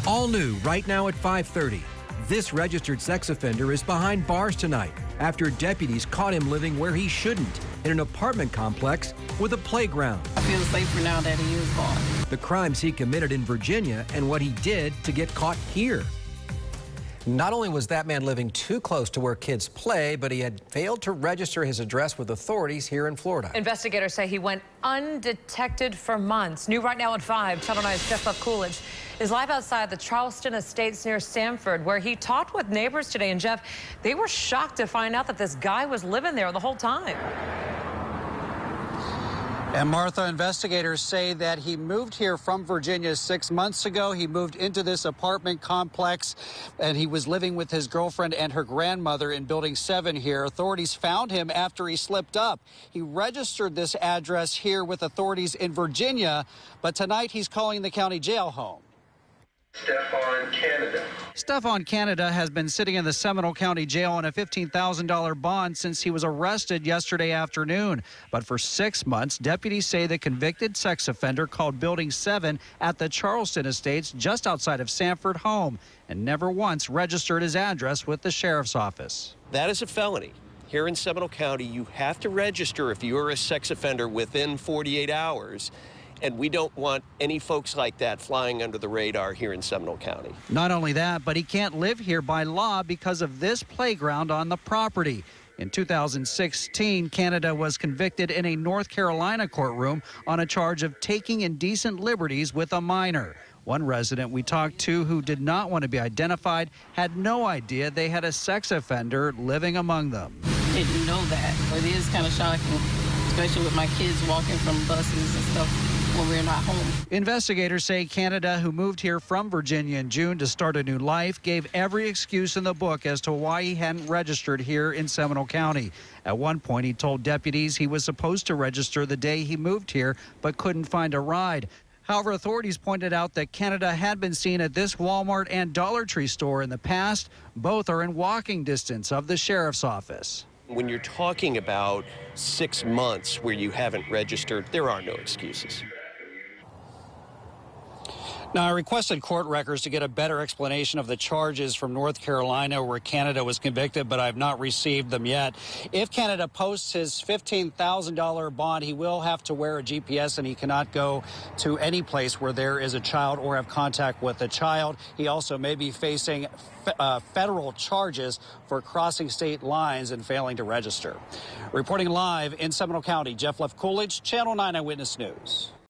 All new right now at 5:30. This registered sex offender is behind bars tonight after deputies caught him living where he shouldn't, in an apartment complex with a playground. I feel safer now that he is gone. The crimes he committed in Virginia and what he did to get caught here. Not only was that man living too close to where kids play, but he had failed to register his address with authorities here in Florida. Investigators say he went undetected for months. New right now at 5, Channel 9's Jeff Coolidge is live outside the Charleston Estates near Sanford, where he talked with neighbors today. And Jeff, they were shocked to find out that this guy was living there the whole time. And Martha, investigators say that he moved here from Virginia 6 months ago. He moved into this apartment complex, and he was living with his girlfriend and her grandmother in Building 7 here. Authorities found him after he slipped up. He registered this address here with authorities in Virginia, but tonight he's calling the county jail home. Stefan Canada has been sitting in the Seminole County Jail on a $15,000 bond since he was arrested yesterday afternoon. But for 6 months, deputies say the convicted sex offender called Building 7 at the Charleston Estates just outside of Sanford home and never once registered his address with the sheriff's office. That is a felony. Here in Seminole County, you have to register if you are a sex offender within 48 hours. And we don't want any folks like that flying under the radar here in Seminole County. Not only that, but he can't live here by law because of this playground on the property. In 2016, Canada was convicted in a North Carolina courtroom on a charge of taking indecent liberties with a minor. One resident we talked to who did not want to be identified had no idea they had a sex offender living among them. Didn't know that. It is kind of shocking, especially with my kids walking from buses and stuff when we're not home. Investigators say Canada, who moved here from Virginia in June to start a new life, gave every excuse in the book as to why he hadn't registered here in Seminole County. At one point, he told deputies he was supposed to register the day he moved here, but couldn't find a ride. However, authorities pointed out that Canada had been seen at this Walmart and Dollar Tree store in the past. Both are in walking distance of the sheriff's office. When you're talking about 6 months where you haven't registered, there are no excuses. Now, I requested court records to get a better explanation of the charges from North Carolina where Canada was convicted, but I've not received them yet. If Canada posts his $15,000 bond, he will have to wear a GPS and he cannot go to any place where there is a child or have contact with a child. He also may be facing federal charges for crossing state lines and failing to register. Reporting live in Seminole County, Jeff Coolidge, Channel 9 Eyewitness News.